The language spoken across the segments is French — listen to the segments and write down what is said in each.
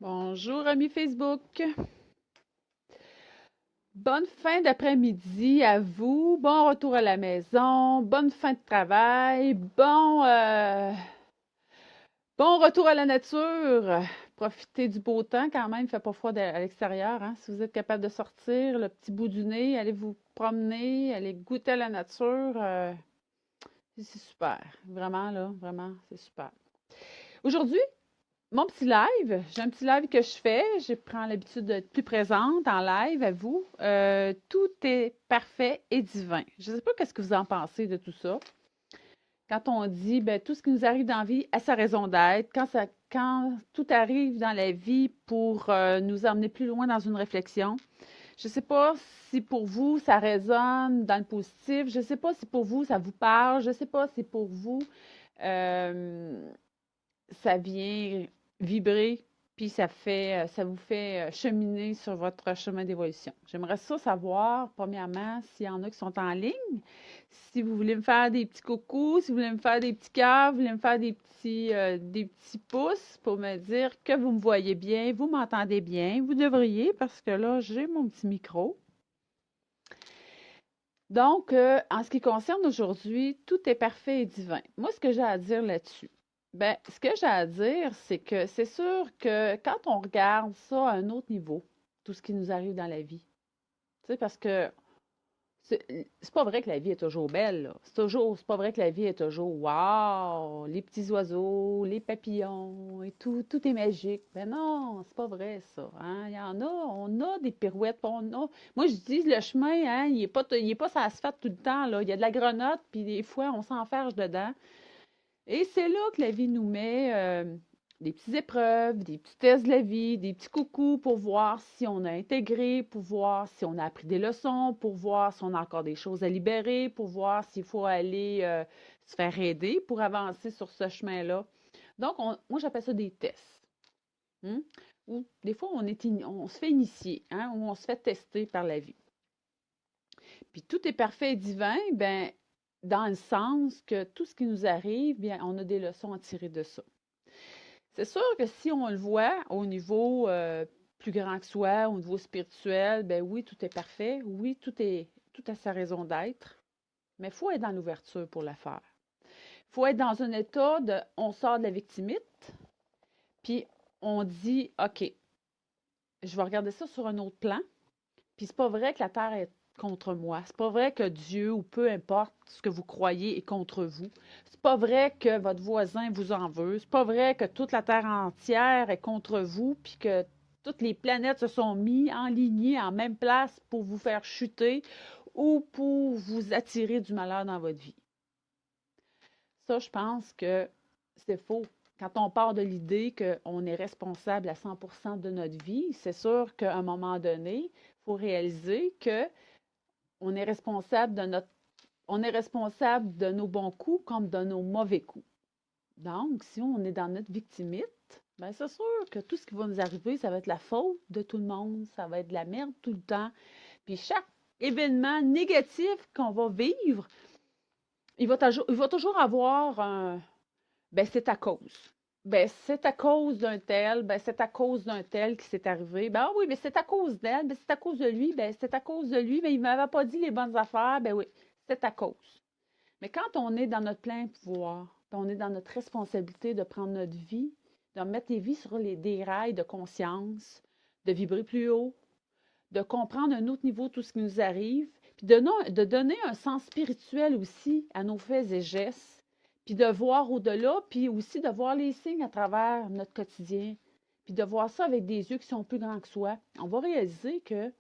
Bonjour, amis Facebook. Bonne fin d'après-midi à vous. Bon retour à la maison. Bonne fin de travail. Bon retour à la nature. Profitez du beau temps quand même. Il ne fait pas froid à l'extérieur, hein. Si vous êtes capable de sortir le petit bout du nez, allez vous promener, allez goûter à la nature. C'est super. Vraiment, là, vraiment, c'est super. Aujourd'hui, mon petit live, j'ai un petit live que je fais. Je prends l'habitude d'être plus présente en live à vous. Tout est parfait et divin. Je ne sais pas qu'est-ce que vous en pensez de tout ça. Quand on dit, ben, tout ce qui nous arrive dans la vie a sa raison d'être, quand tout arrive dans la vie pour nous emmener plus loin dans une réflexion. Je ne sais pas si pour vous, ça résonne dans le positif. Je ne sais pas si pour vous, ça vous parle. Je ne sais pas si pour vous, euh, ça vient vibrer, puis ça vous fait cheminer sur votre chemin d'évolution. J'aimerais ça savoir, premièrement, s'il y en a qui sont en ligne, si vous voulez me faire des petits coucous, si vous voulez me faire des petits cœurs, vous voulez me faire des petits pouces pour me dire que vous me voyez bien, vous m'entendez bien, vous devriez, parce que là, j'ai mon petit micro. Donc, en ce qui concerne aujourd'hui, tout est parfait et divin. Moi, ce que j'ai à dire là-dessus, ben, ce que j'ai à dire, c'est que c'est sûr que quand on regarde ça à un autre niveau, tout ce qui nous arrive dans la vie, tu sais, parce que c'est pas vrai que la vie est toujours belle, là. C'est pas vrai que la vie est toujours wow, les petits oiseaux, les papillons et tout est magique. Ben non, c'est pas vrai ça, hein. Il y en a, on a des pirouettes, moi je dis le chemin, hein, il est pas sur l'asphalte tout le temps, là. Il y a de la grenotte, puis des fois on s'enferge dedans. Et c'est là que la vie nous met des petites épreuves, des petits tests de la vie, des petits coucous pour voir si on a intégré, pour voir si on a appris des leçons, pour voir si on a encore des choses à libérer, pour voir s'il faut aller se faire aider pour avancer sur ce chemin-là. Donc, moi, j'appelle ça des tests. Hein. Ou des fois, on se fait initier, hein, ou on se fait tester par la vie. Puis tout est parfait et divin, ben, dans le sens que tout ce qui nous arrive, bien, on a des leçons à tirer de ça. C'est sûr que si on le voit au niveau plus grand que soi, au niveau spirituel, ben oui, tout est parfait, oui, tout a sa raison d'être, mais il faut être dans l'ouverture pour la faire. Il faut être dans un état de, on sort de la victimite, puis on dit, OK, je vais regarder ça sur un autre plan, puis c'est pas vrai que la Terre est contre moi. C'est pas vrai que Dieu, ou peu importe ce que vous croyez, est contre vous. C'est pas vrai que votre voisin vous en veut. C'est pas vrai que toute la Terre entière est contre vous, puis que toutes les planètes se sont mises en lignée en même place pour vous faire chuter ou pour vous attirer du malheur dans votre vie. Ça, je pense que c'est faux. Quand on part de l'idée qu'on est responsable à 100% de notre vie, c'est sûr qu'à un moment donné, il faut réaliser que on est responsable on est responsable de nos bons coups comme de nos mauvais coups. Donc, si on est dans notre victimite, ben c'est sûr que tout ce qui va nous arriver, ça va être la faute de tout le monde, ça va être de la merde tout le temps. Puis chaque événement négatif qu'on va vivre, il va toujours avoir un ben c'est à cause. Ben c'est à cause d'un tel, ben c'est à cause d'un tel qui s'est arrivé. Ben ah oui, mais c'est à cause d'elle, ben c'est à cause de lui, ben c'est à cause de lui, mais il m'avait pas dit les bonnes affaires, ben oui, c'est à cause. Mais quand on est dans notre plein pouvoir, puis on est dans notre responsabilité de prendre notre vie, de mettre les vies sur des rails de conscience, de vibrer plus haut, de comprendre un autre niveau tout ce qui nous arrive, puis de donner un sens spirituel aussi à nos faits et gestes, puis de voir au-delà, puis aussi de voir les signes à travers notre quotidien, puis de voir ça avec des yeux qui sont plus grands que soi. On va réaliser qu'il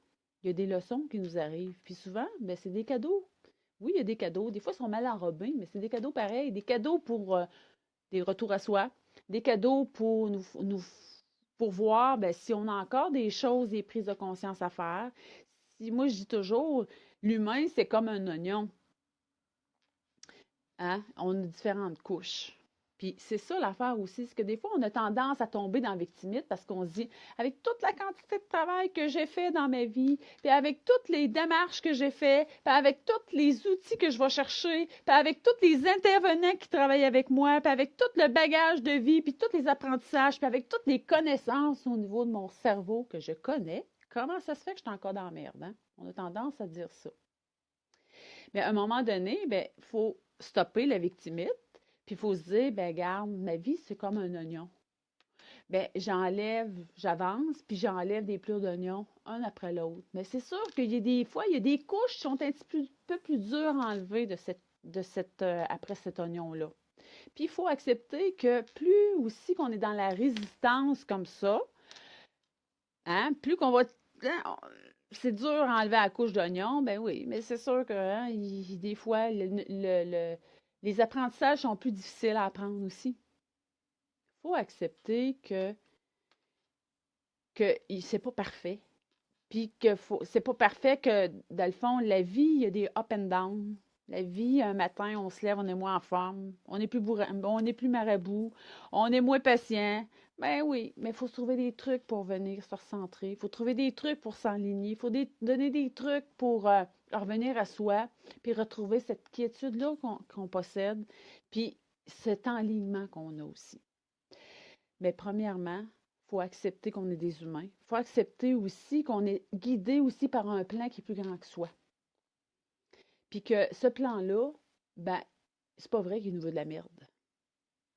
y a des leçons qui nous arrivent. Puis souvent, ben, c'est des cadeaux. Oui, il y a des cadeaux. Des fois, ils sont mal enrobés, mais c'est des cadeaux pareils. Des cadeaux pour des retours à soi, des cadeaux pour pour voir ben, si on a encore des choses, des prises de conscience à faire. Si, moi, je dis toujours, l'humain, c'est comme un oignon. Hein? On a différentes couches. Puis c'est ça l'affaire aussi, c'est que des fois, on a tendance à tomber dans le victimisme parce qu'on se dit, avec toute la quantité de travail que j'ai fait dans ma vie, puis avec toutes les démarches que j'ai fait, puis avec tous les outils que je vais chercher, puis avec tous les intervenants qui travaillent avec moi, puis avec tout le bagage de vie, puis tous les apprentissages, puis avec toutes les connaissances au niveau de mon cerveau que je connais, comment ça se fait que je suis encore dans la merde, hein? On a tendance à dire ça. Mais à un moment donné, ben, il faut stopper la victimite, puis il faut se dire, ben, garde, ma vie, c'est comme un oignon. Ben, j'enlève, j'avance, puis j'enlève des plures d'oignons, un après l'autre. Mais c'est sûr qu'il y a des fois, il y a des couches qui sont un peu plus dures à enlever après cet oignon-là. Puis il faut accepter que plus aussi qu'on est dans la résistance comme ça, hein, plus qu'on va. Hein, c'est dur à enlever la couche d'oignon, ben oui, mais c'est sûr que hein, des fois, les apprentissages sont plus difficiles à apprendre aussi. Il faut accepter que c'est pas parfait. Puis que c'est pas parfait que, dans le fond, la vie, il y a des up and down. La vie, un matin, on se lève, on est moins en forme, on est plus marabout, on est moins patient. Ben oui, mais il faut se trouver des trucs pour venir se recentrer. Il faut trouver des trucs pour s'enligner. Il faut donner des trucs pour revenir à soi, puis retrouver cette quiétude-là qu'on possède, puis cet enlignement qu'on a aussi. Mais premièrement, il faut accepter qu'on est des humains. Il faut accepter aussi qu'on est guidé aussi par un plan qui est plus grand que soi. Puis que ce plan-là, ben, c'est pas vrai qu'il nous veut de la merde.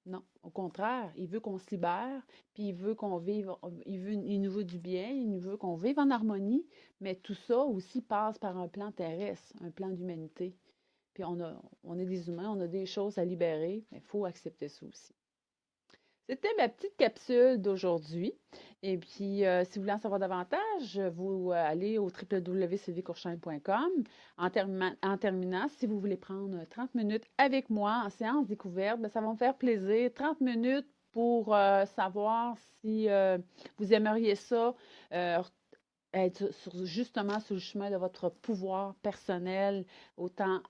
Non, au contraire, il veut qu'on se libère, puis il veut qu'on vive, il nous veut du bien, il nous veut qu'on vive en harmonie, mais tout ça aussi passe par un plan terrestre, un plan d'humanité. Puis on est des humains, on a des choses à libérer, mais il faut accepter ça aussi. C'était ma petite capsule d'aujourd'hui. Et puis, si vous voulez en savoir davantage, vous allez au www.sylviecourchain.com. En terminant, si vous voulez prendre 30 minutes avec moi en séance découverte, bien, ça va me faire plaisir. 30 minutes pour savoir si vous aimeriez ça, être justement sur le chemin de votre pouvoir personnel, autant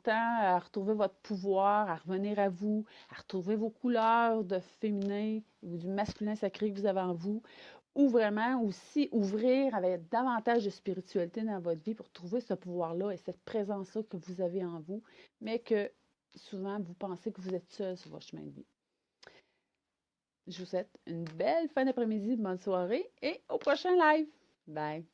à retrouver votre pouvoir, à revenir à vous, à retrouver vos couleurs de féminin ou du masculin sacré que vous avez en vous, ou vraiment aussi ouvrir avec davantage de spiritualité dans votre vie pour trouver ce pouvoir-là et cette présence-là que vous avez en vous, mais que souvent vous pensez que vous êtes seul sur votre chemin de vie. Je vous souhaite une belle fin d'après-midi, bonne soirée et au prochain live. Bye!